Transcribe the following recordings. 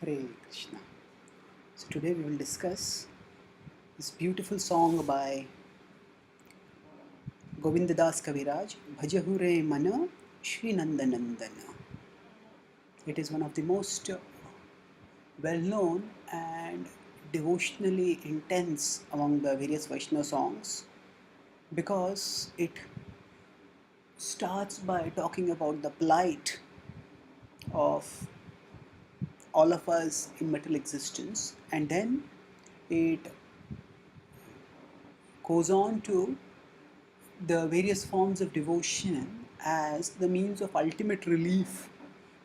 Hare Krishna. So today we will discuss this beautiful song by Govindadas Kaviraj, Bhajahure Mana Shri Nandanandana. It is one of the most well-known and devotionally intense among the various Vaishnava songs because it starts by talking about the plight of all of us in material existence, and then it goes on to the various forms of devotion as the means of ultimate relief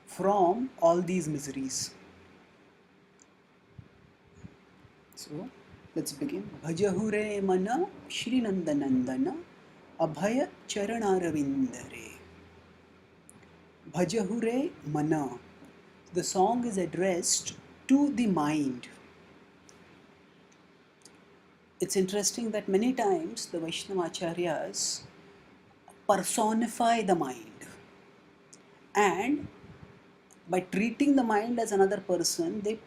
from all these miseries. So let's begin. Bhajahure mana Shri Nandanandana Abhaya Charanarvindare. Bhajahure mana. The song is addressed to the mind. It's interesting that many times the Vaishnava Acharyas personify the mind, and by treating the mind as another person, they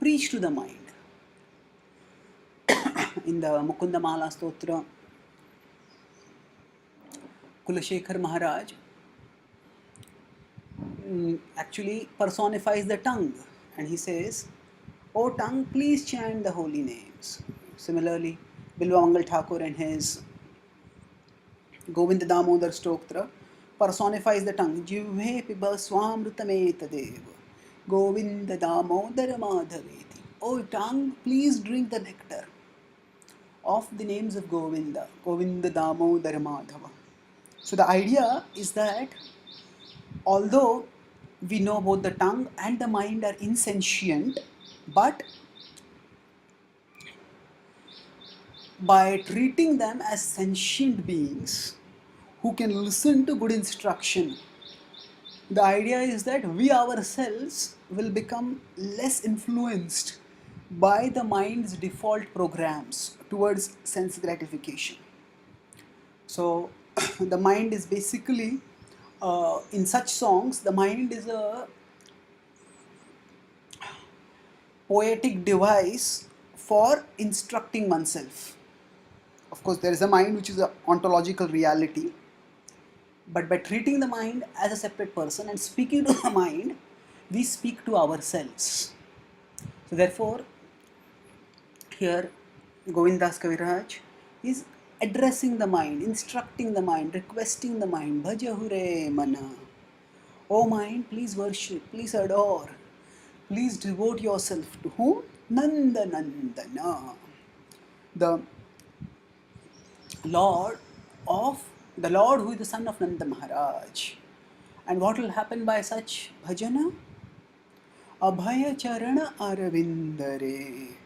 preach to the mind. In the Mukunda Mala Stotra, Kulashekar Maharaj actually personifies the tongue, and he says, "O tongue, please chant the holy names." Similarly, Bilvamangal Thakur in his Govinda Damodar Stotra personifies the tongue. Jivhe piba swamrutametadeva Govinda Damodar Madhaveti. O tongue, please drink the nectar of the names of Govinda, Govinda Damodar Madhava. So the idea is that although we know both the tongue and the mind are insentient, but by treating them as sentient beings who can listen to good instruction, the idea is that we ourselves will become less influenced by the mind's default programs towards sense gratification. So the mind is basically, in such songs, the mind is a poetic device for instructing oneself. Of course, there is a mind which is an ontological reality, but by treating the mind as a separate person and speaking to the mind, we speak to ourselves. So therefore, here Govindas Kaviraj is addressing the mind, instructing the mind, requesting the mind, Bhajahure Mana. O mind, please worship, please adore, please devote yourself to whom? Nanda Nandana, the Lord who is the son of Nanda Maharaj. And what will happen by such bhajana? Abhaya Charana Aravindare.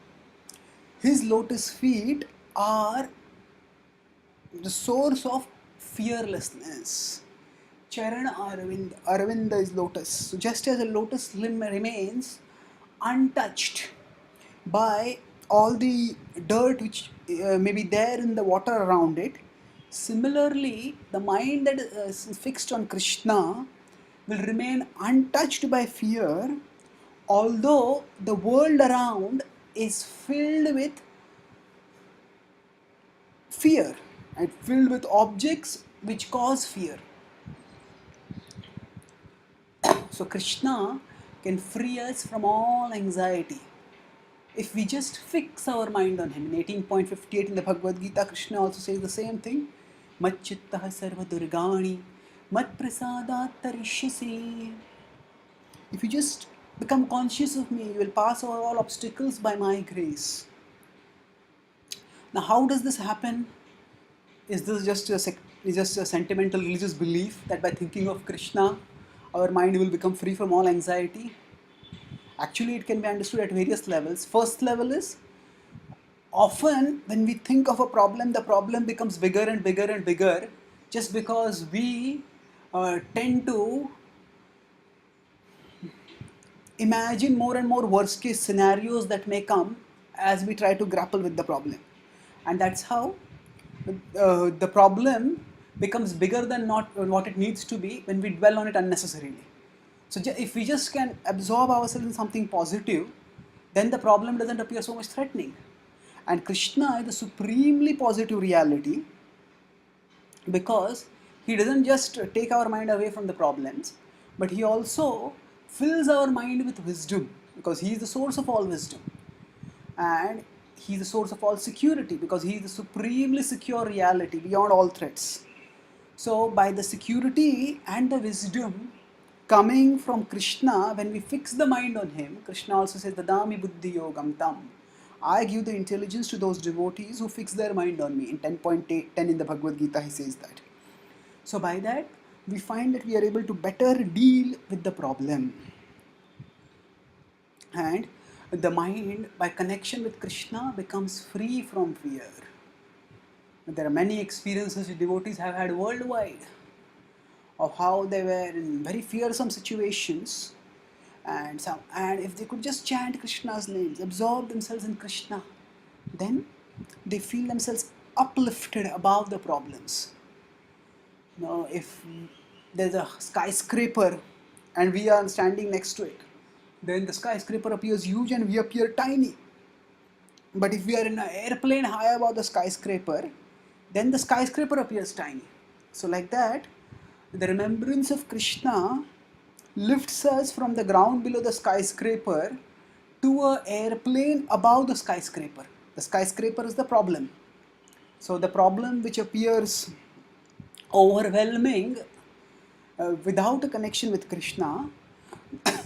His lotus feet are the source of fearlessness. Charana Aravind. Aravinda is lotus. So just as a lotus limb remains untouched by all the dirt which may be there in the water around it, similarly, the mind that is fixed on Krishna will remain untouched by fear, although the world around is filled with fear and filled with objects which cause fear. So Krishna can free us from all anxiety if we just fix our mind on him. In 18.58 in the Bhagavad Gita, Krishna also says the same thing. Macchittaha sarva durgani mat prasadat tarishyasi. If you just become conscious of me, you will pass over all obstacles by my grace. Now, how does this happen? Is this just a sentimental religious belief that by thinking of Krishna, our mind will become free from all anxiety? Actually, it can be understood at various levels. First level is, often when we think of a problem, the problem becomes bigger and bigger and bigger just because we tend to imagine more and more worst case scenarios that may come as we try to grapple with the problem. And that's how the problem becomes bigger than not what it needs to be when we dwell on it unnecessarily. So if we just can absorb ourselves in something positive, then the problem doesn't appear so much threatening. And Krishna is the supremely positive reality, because he doesn't just take our mind away from the problems, but he also fills our mind with wisdom, because he is the source of all wisdom. And he is the source of all security, because he is the supremely secure reality beyond all threats. So by the security and the wisdom coming from Krishna, when we fix the mind on him, Krishna also says, Dadami buddhi yogam tam. I give the intelligence to those devotees who fix their mind on me. In 10.8, 10 in the Bhagavad Gita, he says that. So by that, we find that we are able to better deal with the problem. And the mind, by connection with Krishna, becomes free from fear. There are many experiences which devotees have had worldwide of how they were in very fearsome situations, and if they could just chant Krishna's names, absorb themselves in Krishna, then they feel themselves uplifted above the problems. If there's a skyscraper and we are standing next to it, then the skyscraper appears huge and we appear tiny. But if we are in an airplane high above the skyscraper, then the skyscraper appears tiny. So like that, the remembrance of Krishna lifts us from the ground below the skyscraper to an airplane above the skyscraper. The skyscraper is the problem. So the problem which appears overwhelming without a connection with Krishna,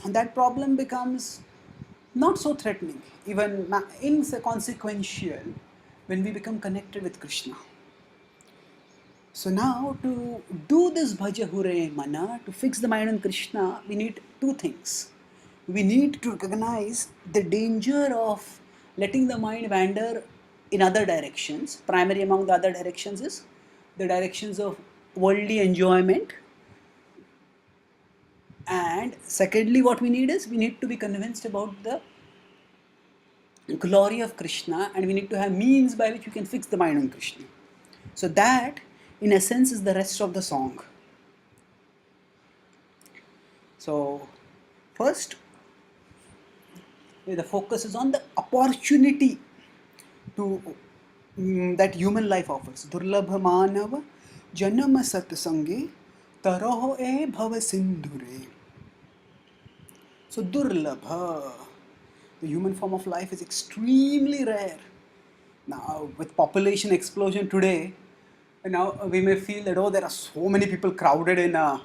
that problem becomes not so threatening, even inconsequential, when we become connected with Krishna. So now, to do this Bhaja Hure Mana, to fix the mind on Krishna, we need two things. We need to recognize the danger of letting the mind wander in other directions. Primary among the other directions is the directions of worldly enjoyment. And secondly, what we need is, we need to be convinced about the glory of Krishna, and we need to have means by which we can fix the mind on Krishna. So that, in essence, is the rest of the song. So first, the focus is on the opportunity to that human life offers. Durlabha manav janam satsange taroh e bhava sindhure. So durlabha, the human form of life, is extremely rare. Now, with population explosion today, now we may feel that, oh, there are so many people crowded in a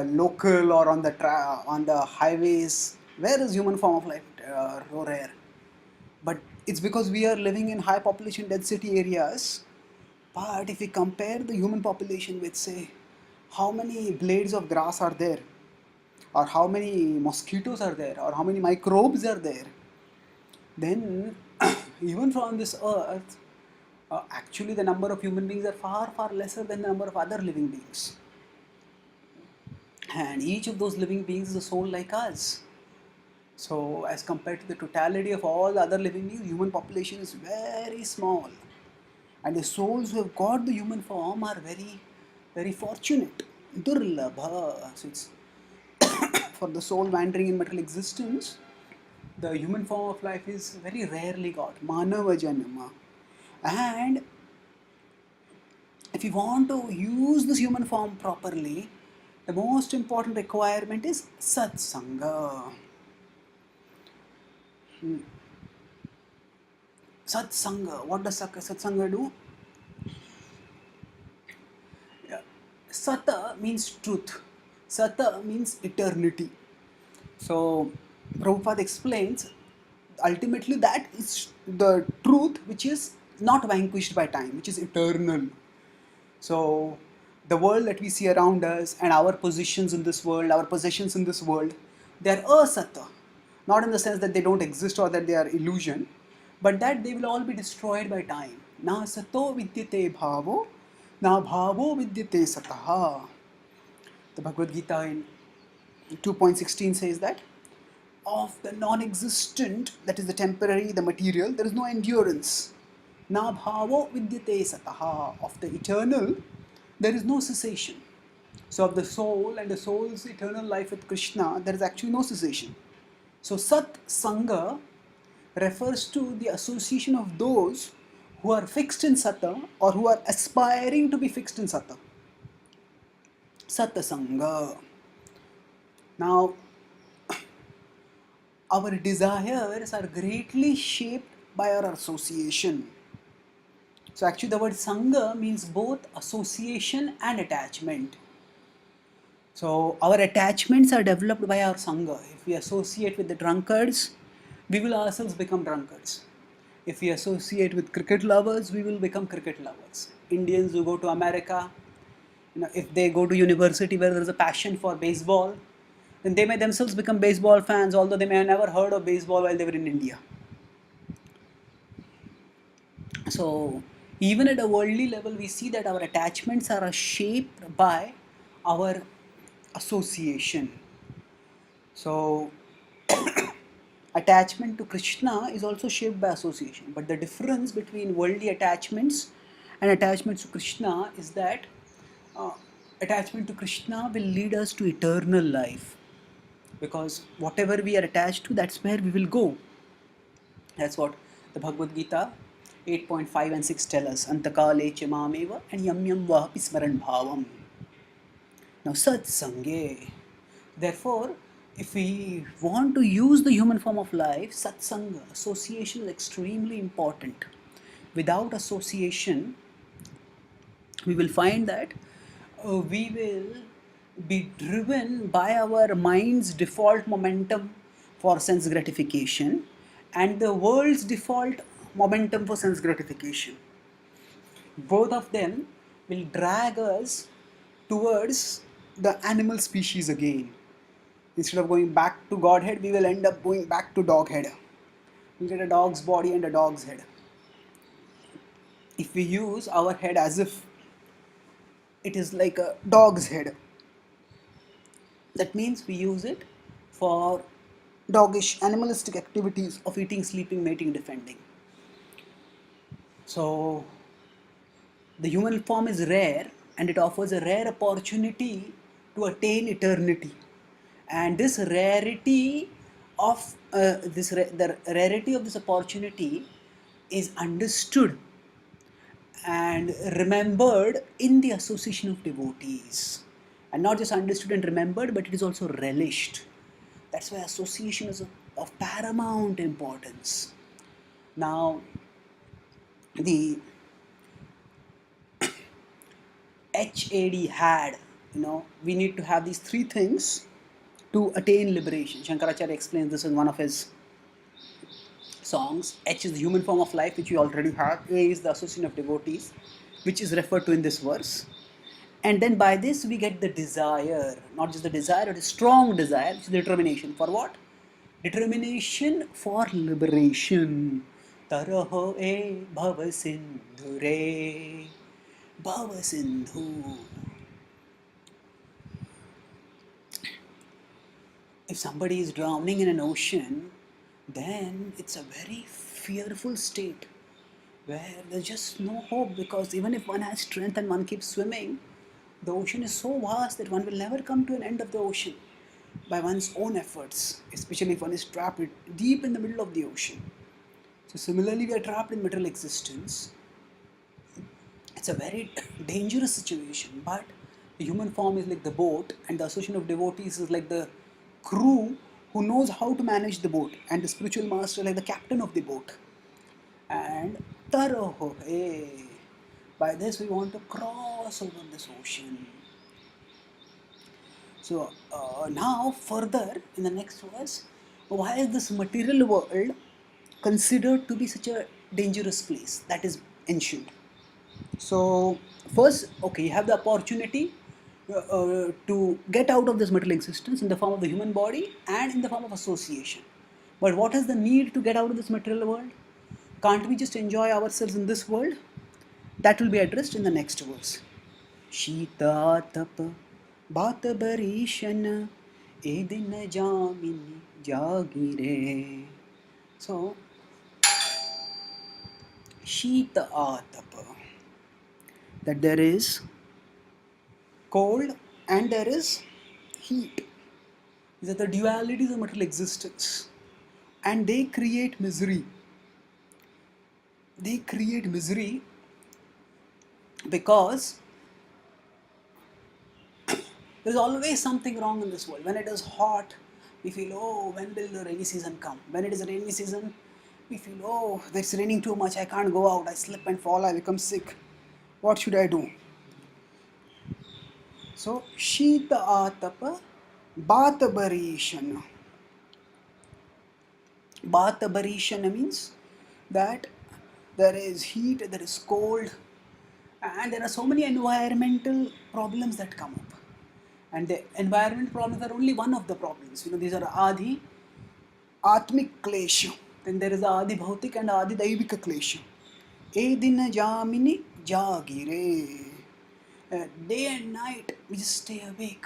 local or on the highways. Where is human form of life so rare? But it's because we are living in high population density areas. But if we compare the human population with, say, how many blades of grass are there, or how many mosquitoes are there, or how many microbes are there, then even from this earth, actually the number of human beings are far, far lesser than the number of other living beings. And each of those living beings is a soul like us. So as compared to the totality of all the other living beings, human population is very small. And the souls who have got the human form are very, very fortunate. Durlabha. So it's for the soul wandering in material existence, the human form of life is very rarely got. Manava janama. And if you want to use this human form properly, the most important requirement is satsanga. Satsanga. What does satsanga do? Sata means truth. Sata means eternity. So Prabhupada explains, ultimately that is the truth which is not vanquished by time, which is eternal. So the world that we see around us and our positions in this world, our possessions in this world, they are asata. Not in the sense that they don't exist or that they are illusion, but that they will all be destroyed by time. Na sato vidyate bhavo, na bhavo vidyate sataha. The Bhagavad Gita in 2.16 says that of the non-existent, that is the temporary, the material, there is no endurance. Na bhavo vidyate sataha. Of the eternal, there is no cessation. So of the soul and the soul's eternal life with Krishna, there is actually no cessation. So Sat Sangha refers to the association of those who are fixed in Sata or who are aspiring to be fixed in Sata. Sat Sangha. Now, our desires are greatly shaped by our association. So actually the word Sangha means both association and attachment. So our attachments are developed by our Sangha. If we associate with the drunkards, we will ourselves become drunkards. If we associate with cricket lovers, we will become cricket lovers. Indians who go to America, if they go to university where there is a passion for baseball, then they may themselves become baseball fans, although they may have never heard of baseball while they were in India. So even at a worldly level, we see that our attachments are shaped by our association. So attachment to Krishna is also shaped by association. But the difference between worldly attachments and attachments to Krishna is that uh, attachment to Krishna will lead us to eternal life. Because whatever we are attached to, that's where we will go. That's what the Bhagavad Gita 8.5 and 6 tell us. Antakale chamameva and yam yam vahapi smaran bhavam. Now, Sat Sange. Therefore, if we want to use the human form of life, Satsanga, association is extremely important. Without association, we will find that we will be driven by our mind's default momentum for sense gratification and the world's default momentum for sense gratification. Both of them will drag us towards the animal species again. Instead of going back to Godhead, we will end up going back to doghead. We'll get a dog's body and a dog's head. If we use our head as if it is like a dog's head, that means we use it for doggish animalistic activities of eating, sleeping, mating, defending. So the human form is rare and it offers a rare opportunity to attain eternity. And this rarity of the rarity of this opportunity is understood and remembered in the association of devotees, and not just understood and remembered, but it is also relished. That's why association is of paramount importance. Now, the HAD, we need to have these three things to attain liberation. Shankaracharya explains this in one of his songs. H is the human form of life, which we already have. A is the association of devotees, which is referred to in this verse. And then by this we get the desire, not just the desire, but a strong desire, which is determination. For what? Determination for liberation. Taraho e bhava sindhu re, bhava sindhu. If somebody is drowning in an ocean, then it's a very fearful state where there's just no hope, because even if one has strength and one keeps swimming, the ocean is so vast that one will never come to an end of the ocean by one's own efforts, especially if one is trapped deep in the middle of the ocean. So similarly, we are trapped in material existence. It's a very dangerous situation, but the human form is like the boat and the association of devotees is like the crew who knows how to manage the boat, and the spiritual master like the captain of the boat. And Taroho, hey, by this we want to cross over this ocean. So now further in the next verse, why is this material world considered to be such a dangerous place? That is ancient. So first, okay, you have the opportunity to get out of this material existence in the form of the human body and in the form of association. But what is the need to get out of this material world? Can't we just enjoy ourselves in this world? That will be addressed in the next verse. Shita tapa baat barishan edin jamini jagire. So Shita atapa, that there is cold and there is heat. These are the dualities of material existence, and they create misery. They create misery because there is always something wrong in this world. When it is hot, we feel, oh, when will the rainy season come? When it is a rainy season, we feel, oh, it's raining too much, I can't go out, I slip and fall, I become sick. What should I do? So, Shita Atapa Batabarishana. Batabarishana means that there is heat, there is cold, and there are so many environmental problems that come up. And the environment problems are only one of the problems. These are Adi Atmik Klesha. Then there is Adi Bhautik and Adi Daivika Klesha. Edina Jamini Jagire. Day and night we just stay awake.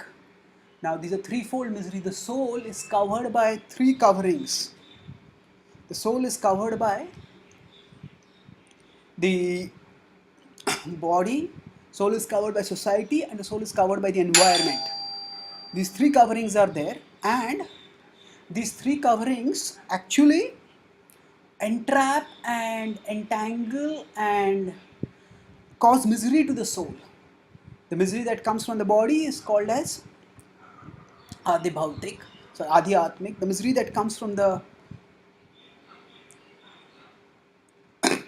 Now these are threefold misery. The soul is covered by three coverings. The soul is covered by the body, soul is covered by society, and the soul is covered by the environment. These three coverings are there, and these three coverings actually entrap and entangle and cause misery to the soul. The misery that comes from the body is called as Adi Bhautik, so Adi Atmik. The misery that comes from the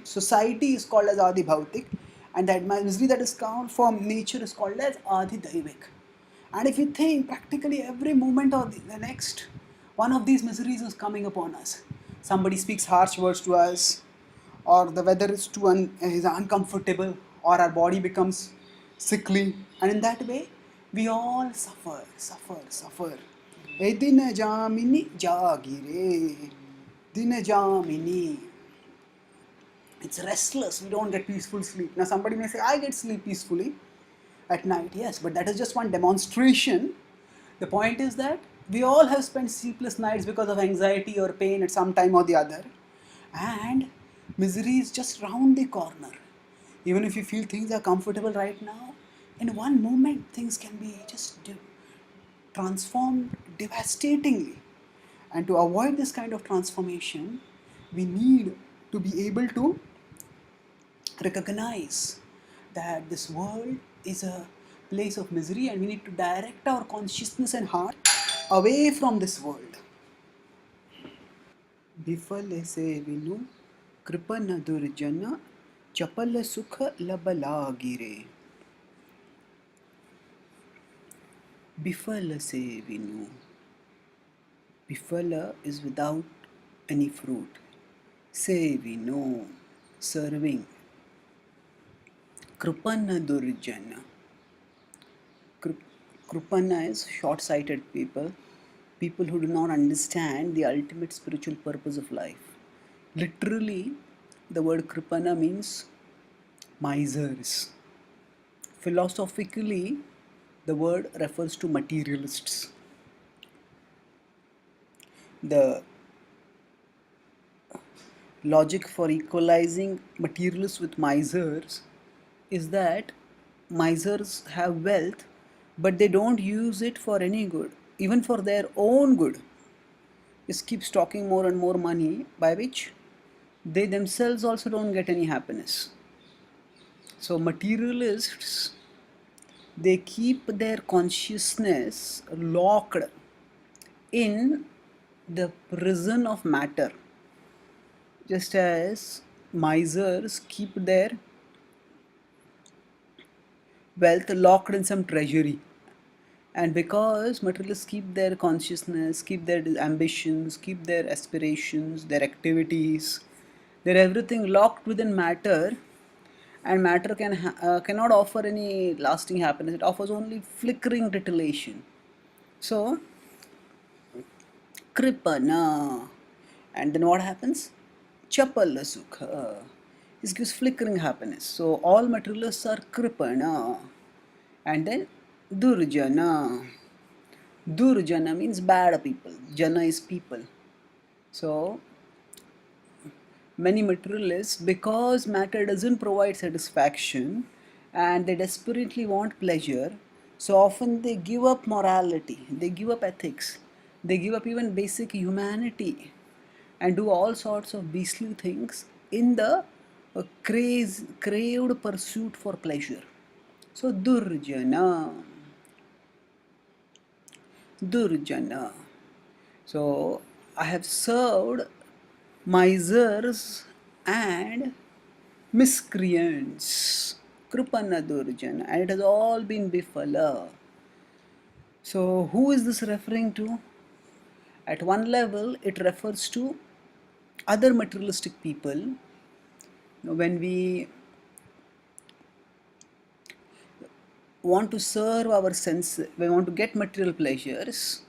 society is called as Adi Bhautik, and that misery that is come from nature is called as Adi Daivik. And if you think, practically every moment of the next, one of these miseries is coming upon us. Somebody speaks harsh words to us, or the weather is is uncomfortable, or our body becomes sickly, and in that way, we all suffer. Edina Jamini Jagire. Dina Jamini. It's restless. We don't get peaceful sleep. Now, somebody may say, I get sleep peacefully at night. Yes, but that is just one demonstration. The point is that we all have spent sleepless nights because of anxiety or pain at some time or the other. And misery is just round the corner. Even if you feel things are comfortable right now, in one moment things can be just transformed devastatingly. And to avoid this kind of transformation, we need to be able to recognize that this world is a place of misery, and we need to direct our consciousness and heart away from this world. Bifal se vinu kripana durjana chapala sukha labalagire. Bifala se vinu. Bifala is without any fruit. Se vinu, serving. Kripana durjana. Kripana is short-sighted people who do not understand the ultimate spiritual purpose of life. Literally, the word Kripana means misers. Philosophically, the word refers to materialists. The logic for equalizing materialists with misers is that misers have wealth, but they don't use it for any good, even for their own good. Just keep stocking more and more money, by which they themselves also don't get any happiness. So materialists, they keep their consciousness locked in the prison of matter, just as misers keep their wealth locked in some treasury. And because materialists keep their consciousness, keep their ambitions, keep their aspirations, their activities, their everything locked within matter, and matter cannot offer any lasting happiness. It offers only flickering titillation. So, kripana. And then what happens? Chapala sukha. This gives flickering happiness. So, all materialists are kripana. And then durjana. Durjana means bad people. Jana is people. So, many materialists, because matter doesn't provide satisfaction and they desperately want pleasure, So often they give up morality, they give up ethics, they give up even basic humanity and do all sorts of beastly things in the craved pursuit for pleasure. So Durjana, Durjana. So I have served misers and miscreants, Krupana Durjana, and it has all been Bifala. So who is this referring to? At one level, it refers to other materialistic people. When we want to serve our sense, we want to get material pleasures,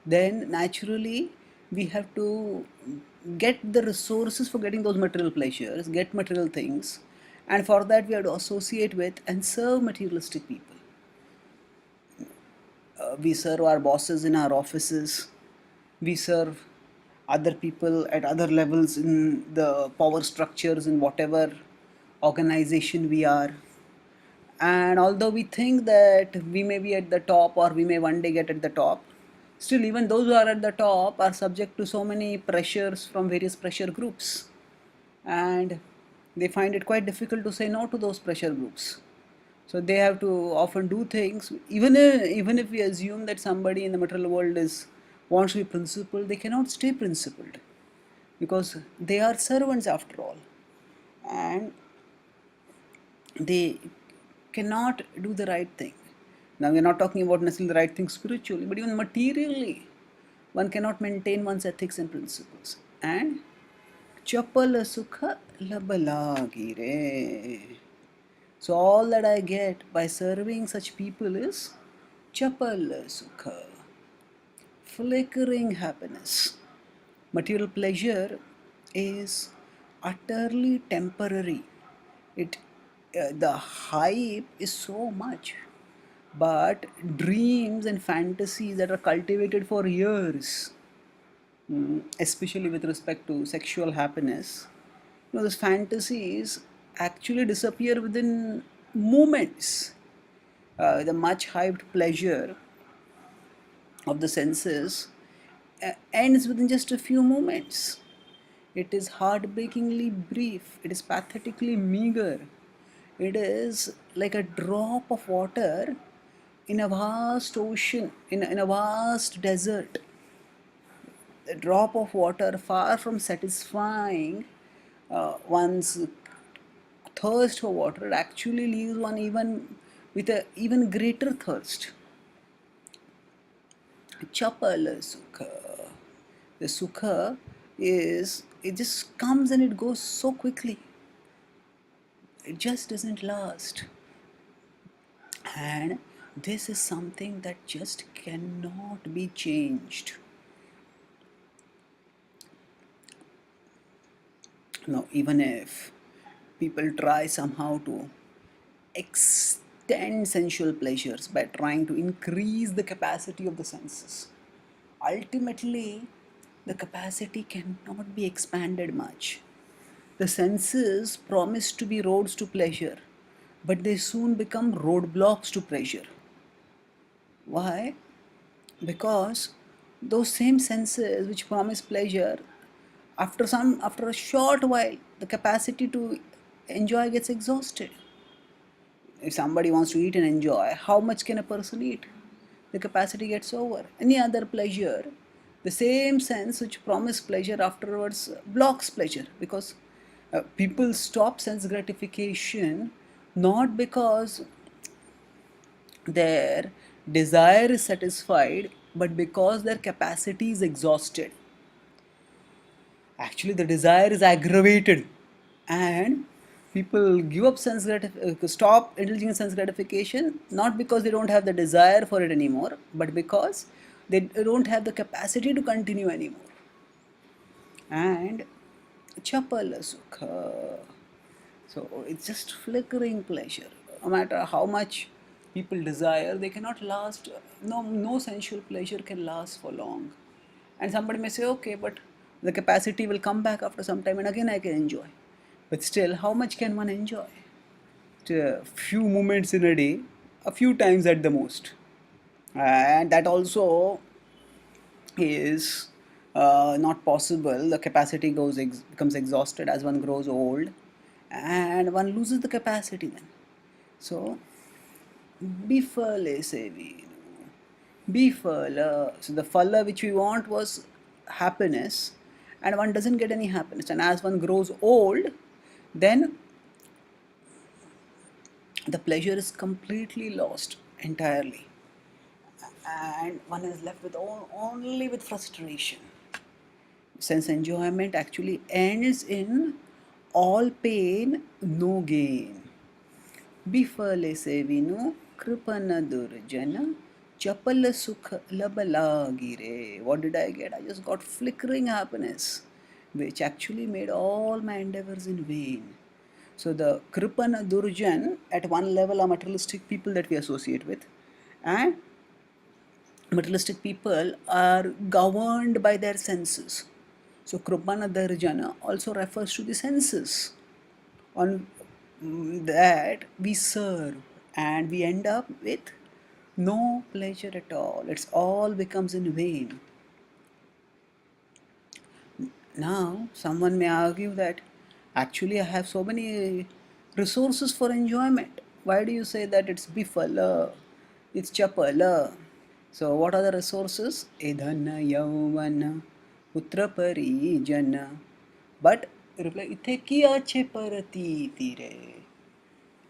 then naturally we have to get the resources for getting those material pleasures, get material things, and for that we have to associate with and serve materialistic people. We serve our bosses in our offices, we serve other people at other levels in the power structures in whatever organization we are. And although we think that we may be at the top or we may one day get at the top, still even those who are at the top are subject to so many pressures from various pressure groups, and they find it quite difficult to say no to those pressure groups. So they have to often do things, even if we assume that somebody in the material world is wants to be principled, they cannot stay principled because they are servants after all, and they cannot do the right thing. Now we are not talking about necessarily the right thing spiritually, but even materially, one cannot maintain one's ethics and principles. And chapala sukha labalagire. So all that I get by serving such people is chapala sukha, flickering happiness. Material pleasure is utterly temporary. The hype is so much, but dreams and fantasies that are cultivated for years, especially with respect to sexual happiness, those fantasies actually disappear within moments. The much hyped pleasure of the senses ends within just a few moments. It is heartbreakingly brief, it is pathetically meager, it is like a drop of water in a vast ocean, in a vast desert. A drop of water, far from satisfying one's thirst for water, it actually leaves one even with a even greater thirst. Chapala sukha. The sukha is, it just comes and it goes so quickly. It just doesn't last. And this is something that just cannot be changed. Now, even if people try somehow to extend sensual pleasures by trying to increase the capacity of the senses, ultimately the capacity cannot be expanded much. The senses promise to be roads to pleasure, but they soon become roadblocks to pleasure. Why? Because those same senses which promise pleasure, after a short while, the capacity to enjoy gets exhausted. If somebody wants to eat and enjoy, how much can a person eat? The capacity gets over. Any other pleasure, the same sense which promise pleasure afterwards blocks pleasure, because people stop sense gratification not because their desire is satisfied, but because their capacity is exhausted. Actually, the desire is aggravated, and people give up stop indulging in sense gratification not because they don't have the desire for it anymore, but because they don't have the capacity to continue anymore. And chapala sukha. So it's just flickering pleasure. No matter how much people desire, they cannot last. No sensual pleasure can last for long. And somebody may say, okay, but the capacity will come back after some time and again I can enjoy. But still, how much can one enjoy? A few moments in a day a few times at the most. And that also is not possible. The capacity becomes exhausted as one grows old, and one loses the capacity then. So, bifale sevi. Bifala. So the phala which we want was happiness, and one doesn't get any happiness. And as one grows old, then the pleasure is completely lost entirely, and one is left with only with frustration. Sense enjoyment actually ends in all pain, no gain. Bifale sevinu kripana durjana chapala sukha labalagire. What did I get? I just got flickering happiness, which actually made all my endeavors in vain. So the kripana durjan at one level are materialistic people that we associate with, and materialistic people are governed by their senses. So Krupana Darjana also refers to the senses on that we serve, and we end up with no pleasure at all. It's all becomes in vain. Now, someone may argue that actually I have so many resources for enjoyment. Why do you say that it's bifala, it's chapala? So, what are the resources? Edhana, yauvana, putra parijana. But reply, ithe kiya che parati tire.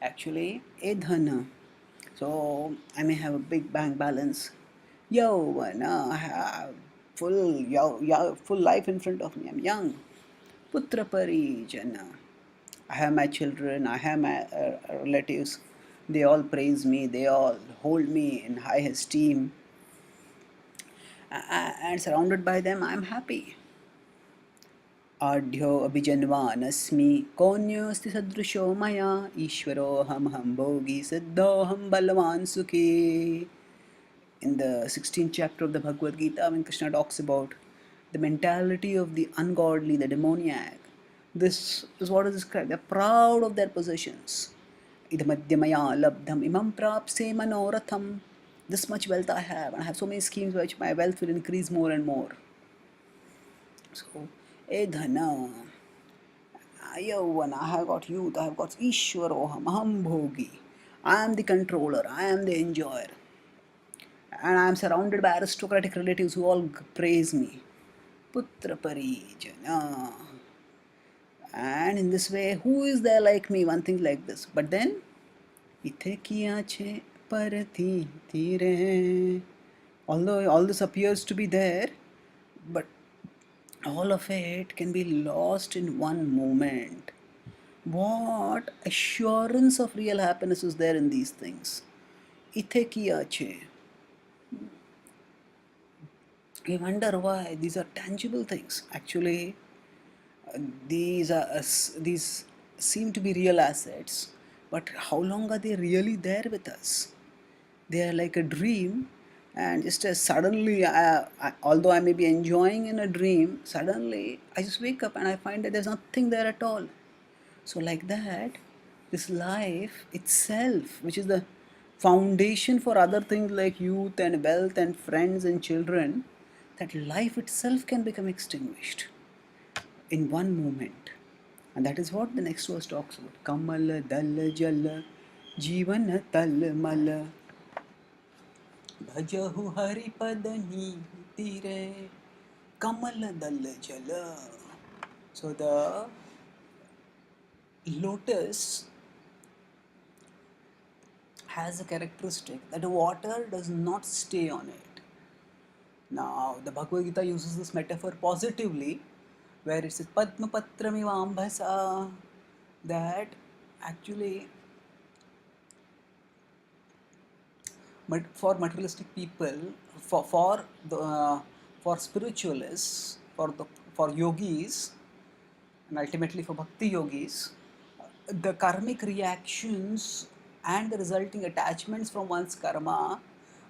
Actually, edhana. So, I may have a big bank balance. Yauvana, I have full life in front of me. I'm young. Putra parijana. I have my children, I have my relatives. They all praise me, they all hold me in high esteem. And surrounded by them, I'm happy. आढ्यो अभिजन्वानस्मि कोऽन्योऽस्ति सदृशो मया ईश्वरोऽहमहं भोगी सिद्धोऽहं बलवान् सुखी. In the 16th chapter of the Bhagavad Gita, when Krishna talks about the mentality of the ungodly, the demoniac, this is what is described. They're proud of their possessions. Idamadhyamaya labdham imam prapse manoratham. This much wealth I have, and I have so many schemes by which my wealth will increase more and more. So, Edhana, Yauvana, I have got youth, I have got Ishwaroham, Aham Bhogi. I am the controller, I am the enjoyer. And I am surrounded by aristocratic relatives who all praise me. Putra Parijana. And in this way, who is there like me? One thing like this. But then, Ithe kiya che parati tire. Although all this appears to be there, but all of it can be lost in one moment. What assurance of real happiness is there in these things? Ithe kiya che. We wonder why these are tangible things. Actually, these seem to be real assets, but how long are they really there with us? They are like a dream, and just as suddenly, although I may be enjoying in a dream, suddenly I just wake up and I find that there's nothing there at all. So, like that, this life itself, which is the foundation for other things like youth and wealth and friends and children, that life itself can become extinguished in one moment. And that is what the next verse talks about. Kamala dal jala jivana tal mala bhajahu hari padani tire kamala dal jala. So the lotus has a characteristic that the water does not stay on it. Now, the Bhagavad Gita uses this metaphor positively, where it says Padma Patramivambhasa, that actually, but for materialistic people, for spiritualists, for yogis, and ultimately for bhakti yogis, the karmic reactions and the resulting attachments from one's karma,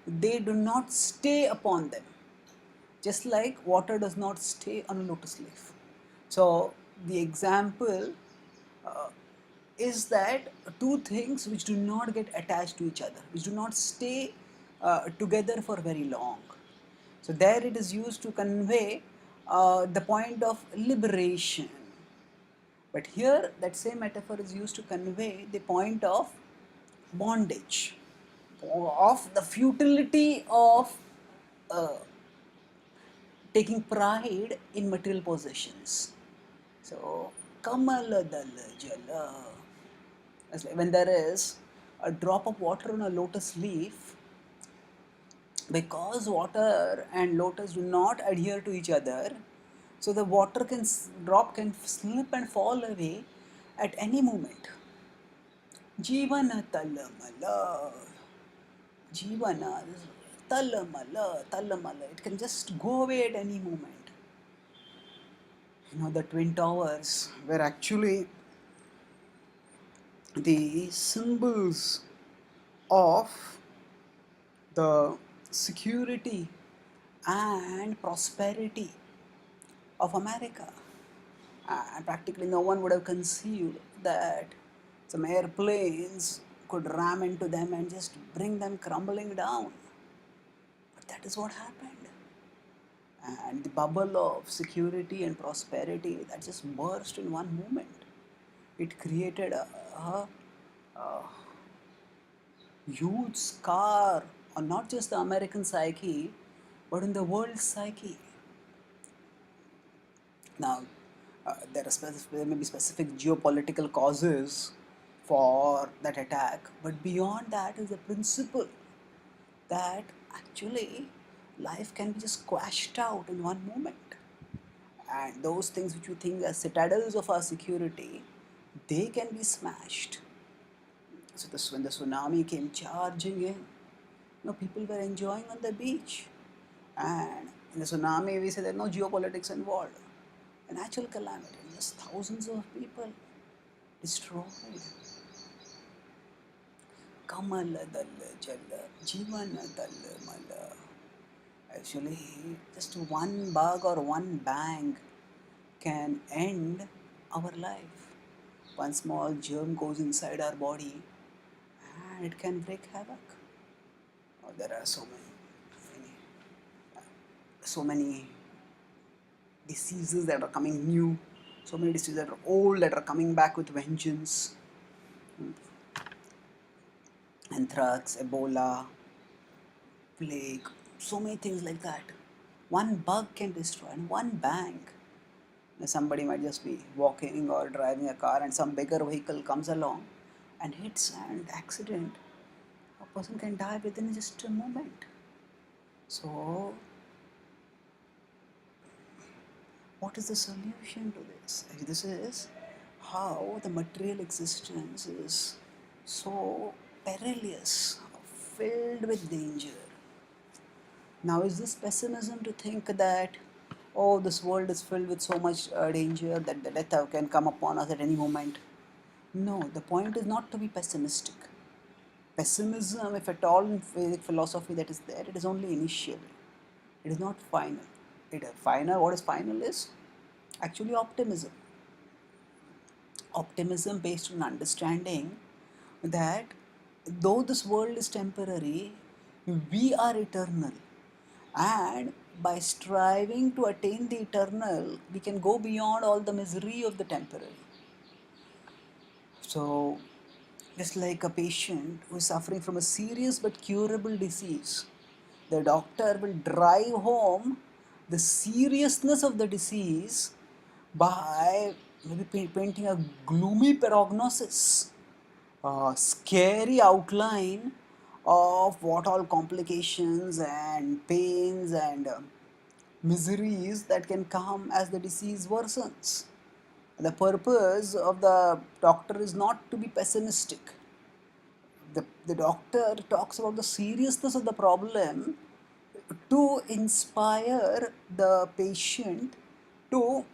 they do not stay upon them, just like water does not stay on a lotus leaf. So the example is that two things which do not get attached to each other, which do not stay together for very long. So there it is used to convey the point of liberation. But here that same metaphor is used to convey the point of bondage, of the futility of uh, taking pride in material possessions. So, Kamala Dala Jala. When there is a drop of water on a lotus leaf, because water and lotus do not adhere to each other, so the water drop can slip and fall away at any moment. Jivana talamala. Jivana talamala. It can just go away at any moment. The Twin Towers were actually the symbols of the security and prosperity of America. And practically no one would have conceived that some airplanes could ram into them and just bring them crumbling down. But that is what happened. And the bubble of security and prosperity that just burst in one moment. It created a huge scar on not just the American psyche, but in the world psyche. Now, there may be specific geopolitical causes for that attack, but beyond that is the principle that actually life can be just squashed out in one moment. And those things which we think are citadels of our security, they can be smashed. So when the tsunami came charging in, people were enjoying on the beach. And in the tsunami, we say there are no geopolitics involved. A natural calamity, just thousands of people destroyed. Kamala dalla jalla, jivana dalla mala. Actually, just one bug or one bang can end our life. One small germ goes inside our body and it can wreak havoc. There are so many diseases that are coming new, so many diseases that are old that are coming back with vengeance. Anthrax, Ebola, plague, so many things like that. One bug can destroy, and one bang. Somebody might just be walking or driving a car and some bigger vehicle comes along and hits and accident. A person can die within just a moment. So, what is the solution to this? This is how the material existence is so perilous, filled with danger. Now, is this pessimism to think that, oh, this world is filled with so much danger that the death can come upon us at any moment? No, the point is not to be pessimistic. Pessimism, if at all in Vedic philosophy that is there, it is only initial. It is not final. What is final is actually optimism. Optimism based on understanding that though this world is temporary, we are eternal. And by striving to attain the eternal, we can go beyond all the misery of the temporary. So, just like a patient who is suffering from a serious but curable disease, the doctor will drive home the seriousness of the disease by maybe painting a gloomy prognosis, a scary outline of what all complications and pains and miseries that can come as the disease worsens. The purpose of the doctor is not to be pessimistic. The doctor talks about the seriousness of the problem to inspire the patient to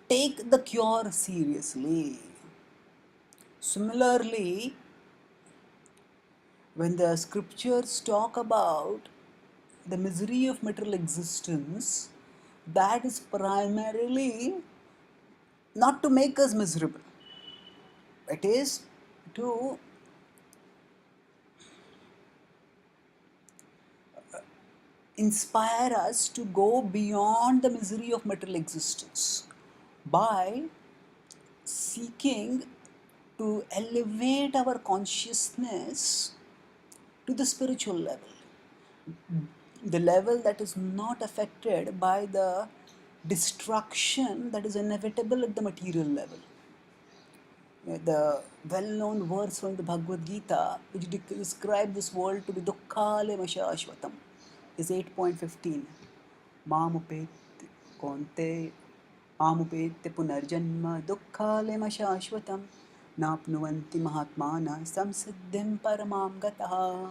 take the cure seriously. Similarly, when the scriptures talk about the misery of material existence, that is primarily not to make us miserable. It is to inspire us to go beyond the misery of material existence by seeking to elevate our consciousness to the spiritual level, the level that is not affected by the destruction that is inevitable at the material level. The well-known verse from the Bhagavad Gita, which describes this world to be dukkhalema shashvatam, is 8.15. Mamupet konte mamupete punarjanma dukkhalema shashvatam napnuvanti mahatmana samsiddhim paramam gataha.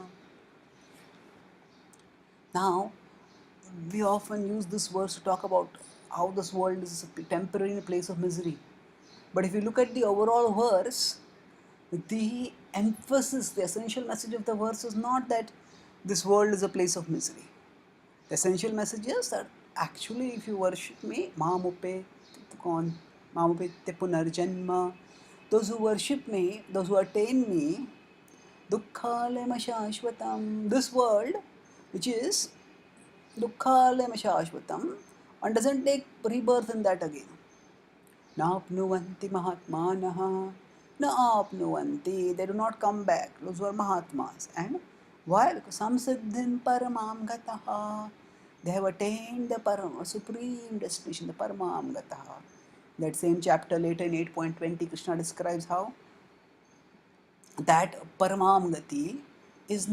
Now, we often use this verse to talk about how this world is a temporary place of misery. But if you look at the overall verse, the emphasis, the essential message of the verse is not that this world is a place of misery. The essential message is that actually, if you worship me, Mamupe Punarjanma, those who worship me, those who attain me, Dukkhalema Shashvatam, this world, which is Dukkhalema Shashvatam, one doesn't take rebirth in that again. Naapnuvanti Mahatmanaha, Naapnuvanti, they do not come back, those who are Mahatmas. And why? Because Samsiddhim Paramam Gataha, they have attained the Param, supreme destination, the Paramam Gataha. That same chapter later in 8.20, Krishna describes how that Paramam Gati is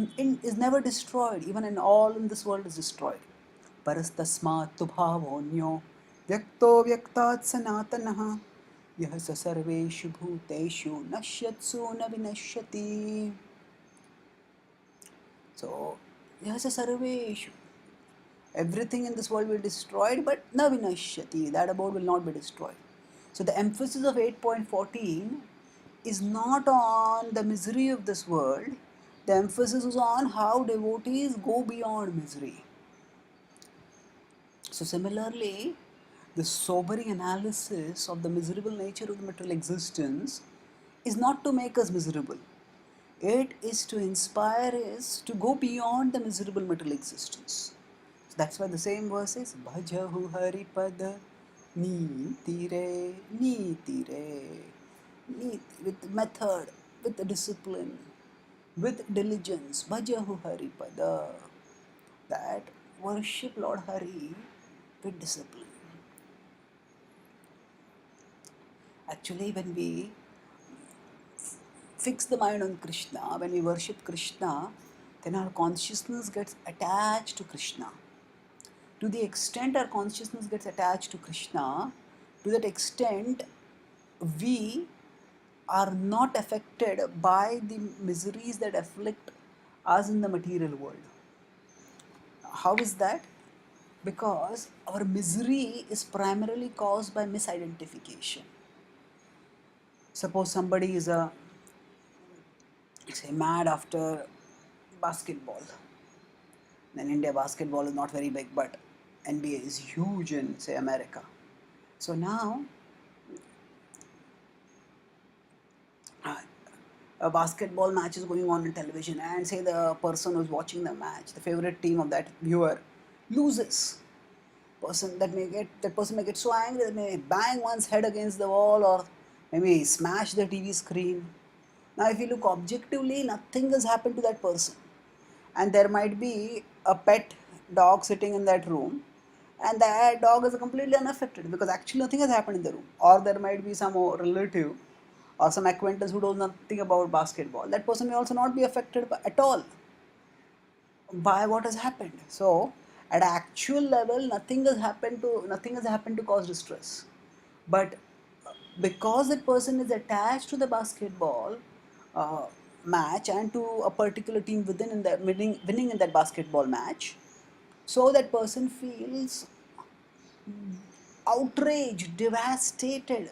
never destroyed, even in all in this world is destroyed. Parastasmat tu bhavonyo vyakto vyaktat sanatanaha yah sa sarveshu bhuteshu nashyatsu na vinashyati. So, yah sa sarveshu, everything in this world will be destroyed, but na vinashyati, that abode will not be destroyed. So the emphasis of 8.14 is not on the misery of this world, the emphasis is on how devotees go beyond misery. So similarly, the sobering analysis of the miserable nature of the material existence is not to make us miserable. It is to inspire us to go beyond the miserable material existence. So that's why the same verse says, Bhajahu Haripada Niti Re, Niti Re. With method, with discipline, with diligence, Bhajahu Haripada. That worship Lord Hari with discipline. Actually, when we fix the mind on Krishna, when we worship Krishna, then our consciousness gets attached to Krishna. To the extent our consciousness gets attached to Krishna, to that extent we are not affected by the miseries that afflict us in the material world. How is that? Because our misery is primarily caused by misidentification. Suppose somebody is say mad after basketball. In India, basketball is not very big, but NBA is huge in, say, America. So now, a basketball match is going on television, and say the person who's watching the match, the favorite team of that viewer, loses. That person may get so angry that may bang one's head against the wall or maybe smash the TV screen. Now, if you look objectively, nothing has happened to that person, and there might be a pet dog sitting in that room, and that dog is completely unaffected because actually nothing has happened in the room. Or there might be some relative or some acquaintance who knows nothing about basketball. That person may also not be affected at all by what has happened. So, at actual level, nothing has happened to cause distress. But because that person is attached to the basketball match and to a particular team winning in that basketball match, so that person feels outraged, devastated,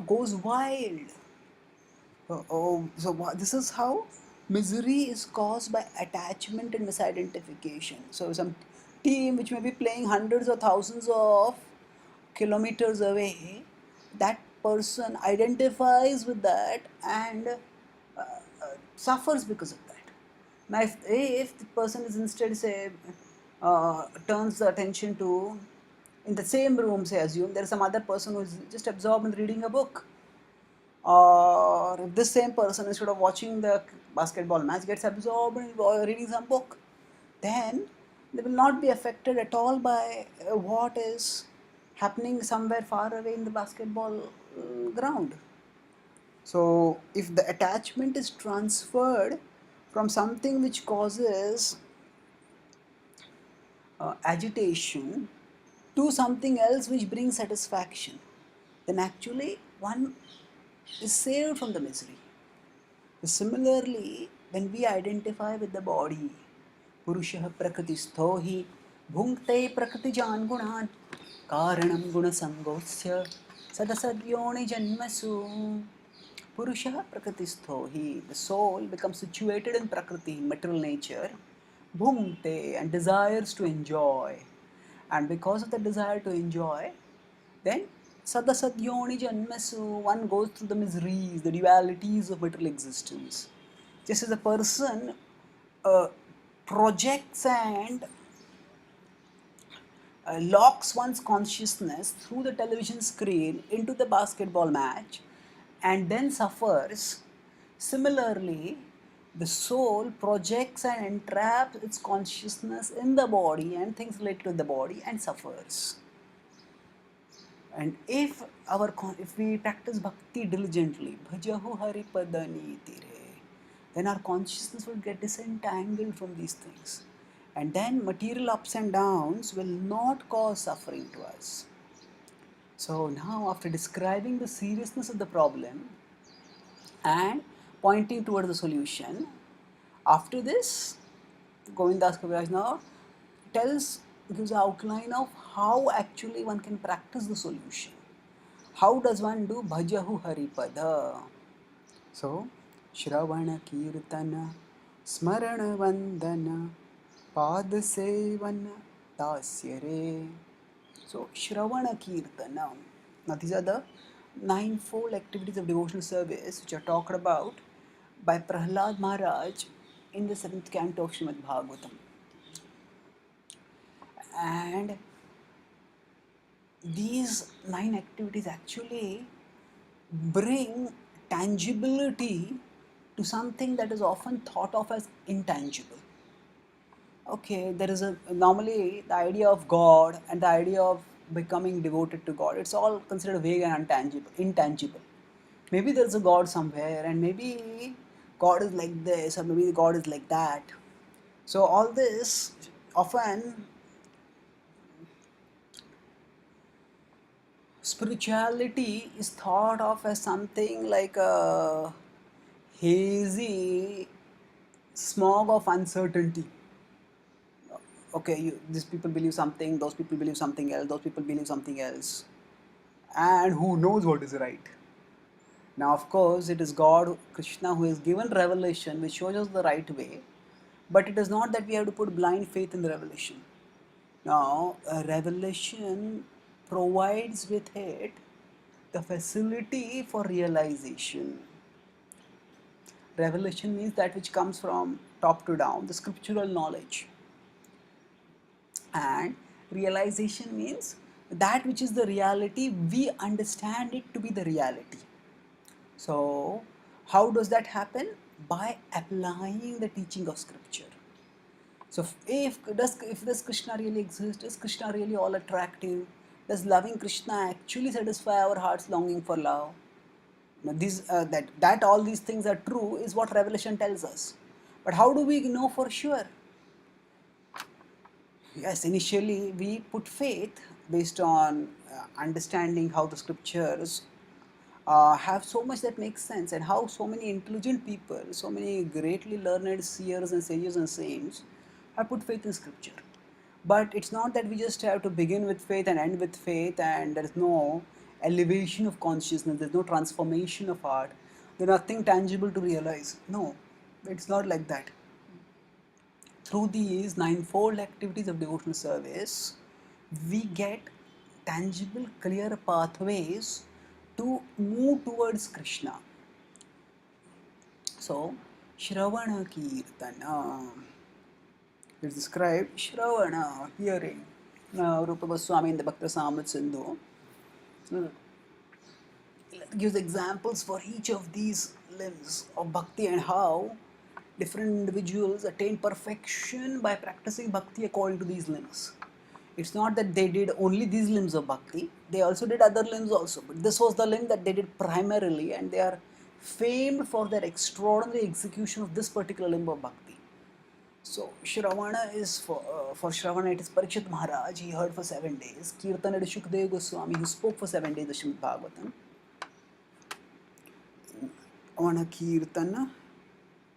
goes wild. So this is how misery is caused by attachment and misidentification. So some team which may be playing hundreds or thousands of kilometers away, that person identifies with that and suffers because of that. Now, if the person is instead, say, turns the attention to, in the same room, say, assume there is some other person who is just absorbed in reading a book, or if this same person, instead of watching the basketball match, gets absorbed in reading some book, then they will not be affected at all by what is happening somewhere far away in the basketball ground. So, if the attachment is transferred from something which causes agitation to something else which brings satisfaction, then actually one is saved from the misery. Similarly, when we identify with the body, Purushah Prakritistho hi bhunkte prakritijan gunan karanam gunasangosya sadasadyoni janmasu. Purushah Prakritistho hi, the soul becomes situated in Prakriti, material nature, bhunkte, and desires to enjoy. And because of the desire to enjoy, then Sadasadyoni Janmasu, one goes through the miseries, the dualities of material existence. Just as a person projects and locks one's consciousness through the television screen into the basketball match and then suffers, similarly, the soul projects and entraps its consciousness in the body and things related to the body and suffers. And if we practice bhakti diligently, bhajahu haripadani tire, then our consciousness will get disentangled from these things. And then material ups and downs will not cause suffering to us. So now, after describing the seriousness of the problem and pointing towards the solution, after this, Govindas Kaviraj now gives an outline of how actually one can practice the solution. How does one do bhajahu haripada? So, Shravana Kirtana, Smarana Vandana, Pada Sevana, Dasyare. So, Shravana Kirtana. Now, these are the ninefold activities of devotional service which are talked about by Prahlad Maharaj in the 7th canto of Srimad Bhagavatam. And these 9 activities actually bring tangibility to something that is often thought of as intangible. Okay, there is normally the idea of God and the idea of becoming devoted to God, it's all considered vague and intangible. Maybe there's a God somewhere, and maybe God is like this, or maybe God is like that. So all this often, spirituality is thought of as something like a hazy smog of uncertainty. Okay, these people believe something, those people believe something else, those people believe something else, and who knows what is right. Now, of course, it is God, Krishna, who has given revelation which shows us the right way, but it is not that we have to put blind faith in the revelation. Now, a revelation provides with it the facility for realization. Revelation means that which comes from top to down, the scriptural knowledge. And realization means that which is the reality, we understand it to be the reality. So, how does that happen? By applying the teaching of scripture. So, if does Krishna really exist? Is Krishna really all attractive? Does loving Krishna actually satisfy our heart's longing for love? Now, that all these things are true is what Revelation tells us. But how do we know for sure? Yes, initially we put faith based on understanding how the scriptures have so much that makes sense, and how so many intelligent people, so many greatly learned seers and sages and saints have put faith in scripture. But it's not that we just have to begin with faith and end with faith, and there is no elevation of consciousness, there's no transformation of heart, there's nothing tangible to realize. No, it's not like that. Through these ninefold activities of devotional service, we get tangible, clear pathways to move towards Krishna. So, Shravana Kirtana. It's described Shravana, hearing. Now, Rupa Goswami in the Bhakti Rasamrita Sindhu gives examples for each of these limbs of bhakti and how different individuals attain perfection by practicing bhakti according to these limbs. It's not that they did only these limbs of bhakti, they also did other limbs also. But this was the limb that they did primarily, and they are famed for their extraordinary execution of this particular limb of bhakti. So Shravana is for Shravana it is Parikshit Maharaj. He heard for 7 days. Kirtan it is Shukdev Goswami who spoke for 7 days the Srimad Bhagavatam. Avana Kirtana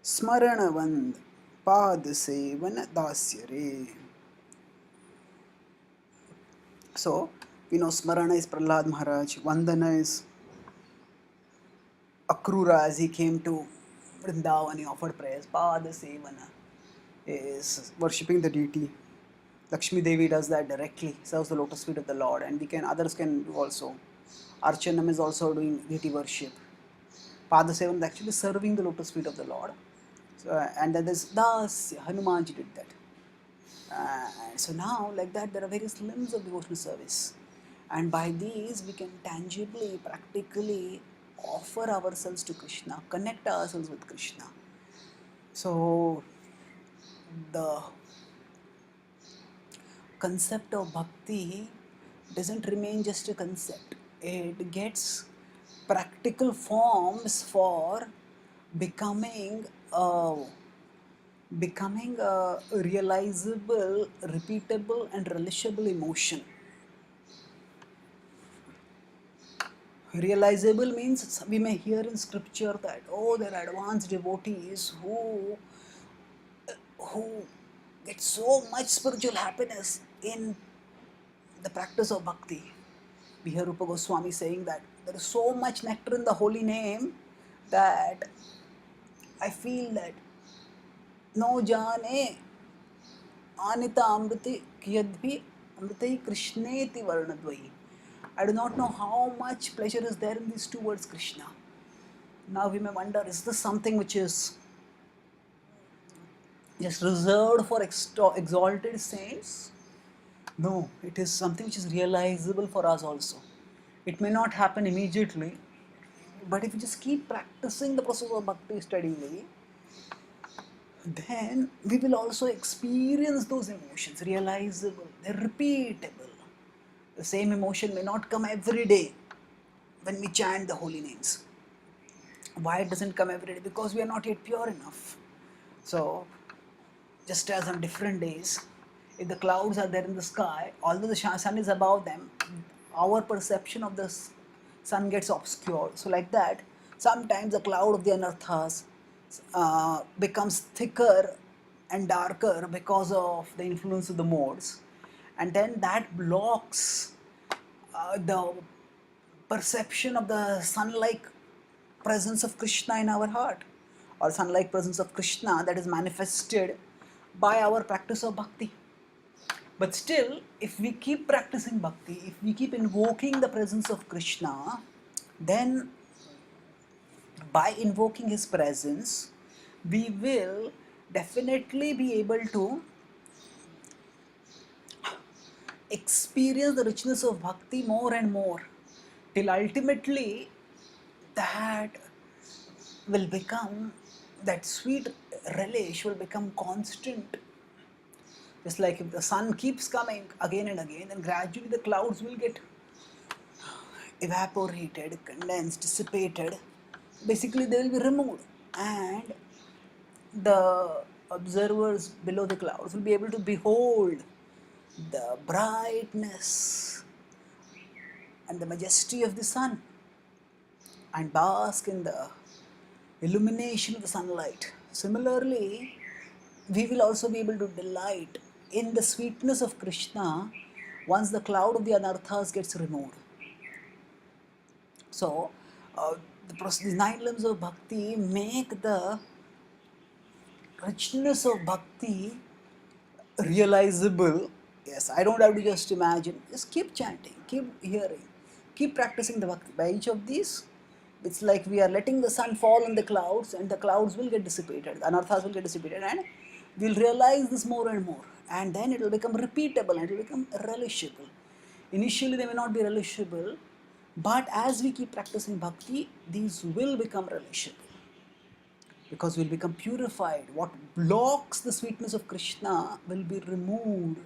Smaranavand Pad Sevana Dasyare. So we know Smarana is Prahlad Maharaj, Vandana is Akrura as he came to Vrindavan, he offered prayers. Pada Sevana is worshipping the deity. Lakshmi Devi does that directly, serves the lotus feet of the Lord, and others can do also. Archanam is also doing deity worship. Pada Sevana is actually serving the lotus feet of the Lord. So, and then there's Dasya, Hanumanji did that. So now, like that, there are various limbs of devotional service. And by these, we can tangibly, practically offer ourselves to Krishna, connect ourselves with Krishna. So, the concept of bhakti doesn't remain just a concept. It gets practical forms for becoming a realizable, repeatable, and relishable emotion. Realizable means we may hear in scripture that there are advanced devotees who get so much spiritual happiness in the practice of bhakti. We hear Rupa Goswami saying that there is so much nectar in the holy name that I feel that no jane anita amriti kiyadbhi amriti krishneti varnadvayi. I do not know how much pleasure is there in these two words Krishna. Now we may wonder, is this something which is just reserved for exalted saints? No, it is something which is realizable for us also. It may not happen immediately, but if you just keep practicing the process of bhakti steadily, then we will also experience those emotions, realizable, they're repeatable. The same emotion may not come every day when we chant the holy names. Why it doesn't come every day? Because we are not yet pure enough. So, just as on different days, if the clouds are there in the sky, although the sun is above them, our perception of the sun gets obscured. So like that, sometimes the cloud of the anarthas becomes thicker and darker because of the influence of the modes, and then that blocks the perception of the sun-like presence of Krishna in our heart, or sun-like presence of Krishna that is manifested by our practice of bhakti. But still, if we keep practicing bhakti, if we keep invoking the presence of Krishna, then by invoking his presence, we will definitely be able to experience the richness of bhakti more and more, till ultimately that will become, that sweet relish will become constant. Just like if the sun keeps coming again and again, then gradually the clouds will get evaporated, condensed, dissipated. Basically, they will be removed, and the observers below the clouds will be able to behold the brightness and the majesty of the sun and bask in the illumination of the sunlight. Similarly, we will also be able to delight in the sweetness of Krishna once the cloud of the anarthas gets removed. So, these 9 limbs of bhakti make the richness of bhakti realizable. Yes, I don't have to just imagine. Just keep chanting, keep hearing. keep practicing the bhakti. By each of these, it's like we are letting the sun fall on the clouds, and the clouds will get dissipated, the anarthas will get dissipated, and we'll realize this more and more. And then it will become repeatable and it will become relishable. Initially, they may not be relishable, but as we keep practicing bhakti, these will become relishable. Because we'll become purified. What blocks the sweetness of Krishna will be removed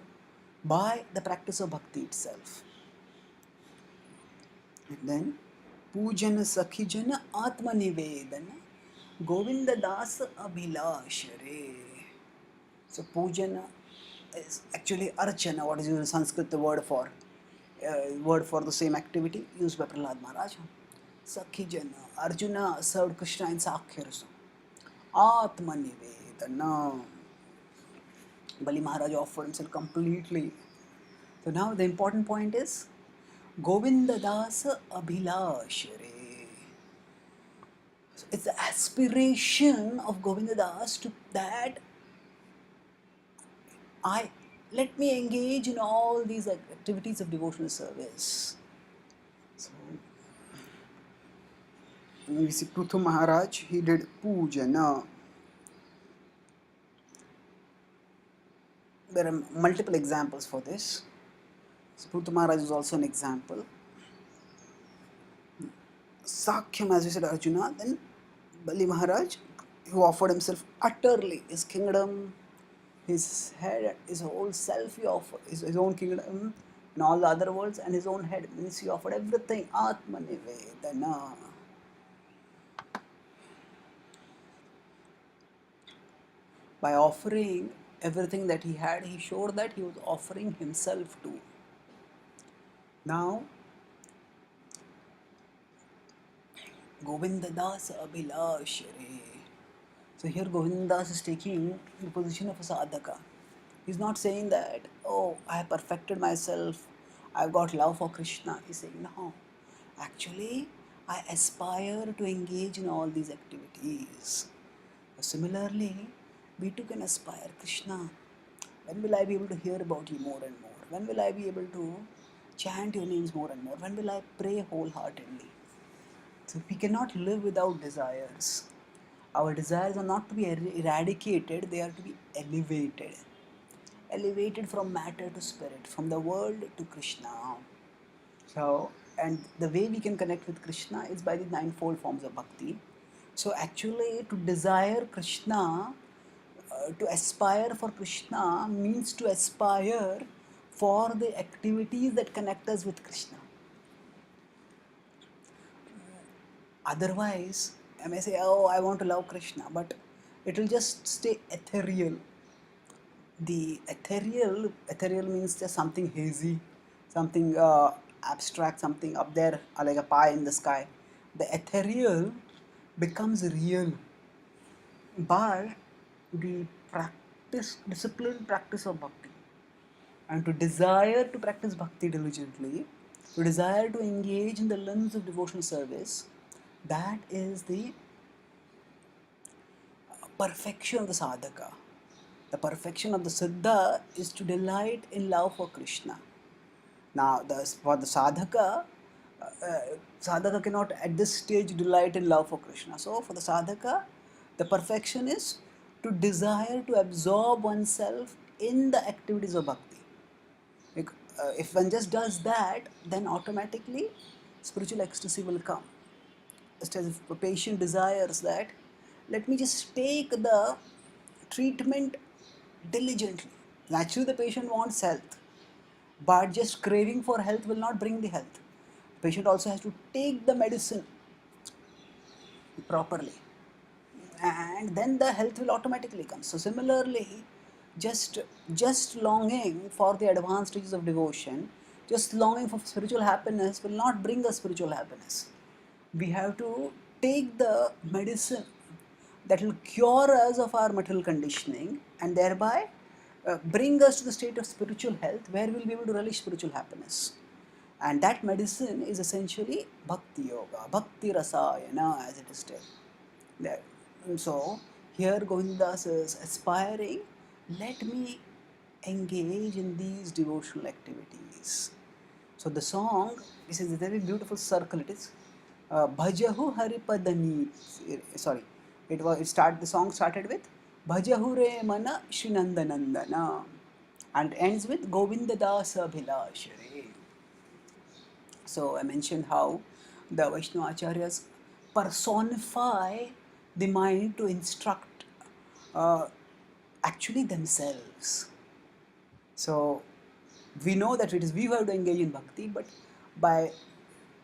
by the practice of bhakti itself. And then, Pujana Sakhijana Atma Nivedana Govinda Das Abhilashare. So, Pujana is actually Archana, what is used in Sanskrit, the word for the same activity used by Prahlad Maharaj. Sakhijana, Arjuna served Krishna in Sakya Rasa. Atma Nivedana. Bali Maharaj offered himself completely. So now the important point is Govinda Dasa Abhilashare. So it's the aspiration of Govinda Das to that let me engage in all these activities of devotional service. So we see Prithu Maharaj, he did Pujana. There are multiple examples for this. So Prithu Maharaj is also an example. Sakhyam, as we said, Arjuna, then Bali Maharaj, who offered himself utterly, his kingdom, his head, his whole self, he offered, his own kingdom, and all the other worlds, and his own head, means he offered everything, Atma Nivedana. By offering everything that he had, he showed that he was offering himself too. Now, Govinda Das Abhilashare. So here Govinda Das is taking the position of a sadhaka. He's not saying that, oh, I have perfected myself, I've got love for Krishna. He's saying, no, actually, I aspire to engage in all these activities. Similarly, we too can aspire, Krishna, when will I be able to hear about you more and more? When will I be able to chant your names more and more? When will I pray wholeheartedly? So we cannot live without desires. Our desires are not to be eradicated, they are to be elevated. Elevated from matter to spirit, from the world to Krishna. So, and the way we can connect with Krishna is by the ninefold forms of bhakti. So actually, to desire Krishna, to aspire for Krishna means to aspire for the activities that connect us with Krishna. Otherwise, I may say, oh, I want to love Krishna, but it will just stay ethereal. The ethereal means just something hazy, something abstract, something up there, like a pie in the sky. The ethereal becomes real by the disciplined practice of bhakti. And to desire to practice bhakti diligently, to desire to engage in the limbs of devotional service, that is the perfection of the sadhaka. The perfection of the siddha is to delight in love for Krishna. Now, for the sadhaka, sadhaka cannot at this stage delight in love for Krishna. So, for the sadhaka, the perfection is to desire to absorb oneself in the activities of bhakti. If one just does that, then automatically spiritual ecstasy will come. Just as if a patient desires that, let me just take the treatment diligently. Naturally, the patient wants health, but just craving for health will not bring the health. The patient also has to take the medicine properly, and then the health will automatically come. So similarly, just longing for the advanced stages of devotion, just longing for spiritual happiness will not bring us spiritual happiness. We have to take the medicine that will cure us of our material conditioning and thereby bring us to the state of spiritual health where we'll be able to relish spiritual happiness. And that medicine is essentially Bhakti Yoga, Bhakti Rasayana, as it is said. So here Govindas is aspiring, let me engage in these devotional activities. So the song, this is a very beautiful circle. It is Bhajahu Haripadani. Sorry, the song started with Bhajahu Re Mana Shrinandanandana and ends with Govinda Dasa Bhilashare. So I mentioned how the Vaishnava Acharyas personify the mind to instruct uh, actually themselves. So we know that it is we who have to engage in bhakti, but by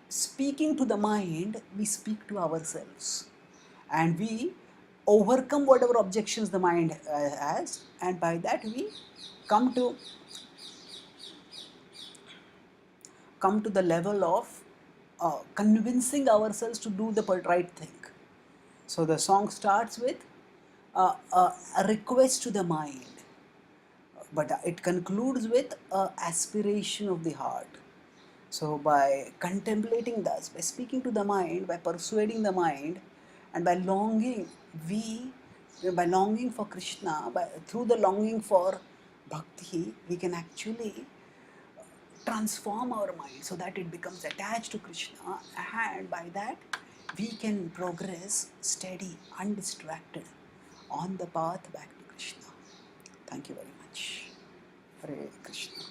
speaking to the mind, we speak to ourselves, and we overcome whatever objections the mind has, and by that we come to come to the level of convincing ourselves to do the right thing. So the song starts with a request to the mind, but it concludes with an aspiration of the heart. So by contemplating thus, by speaking to the mind, by persuading the mind, and by longing, by longing for Krishna, through the longing for bhakti, we can actually transform our mind so that it becomes attached to Krishna, and by that we can progress steady, undistracted on the path back to Krishna. Thank you very much. Hare Krishna.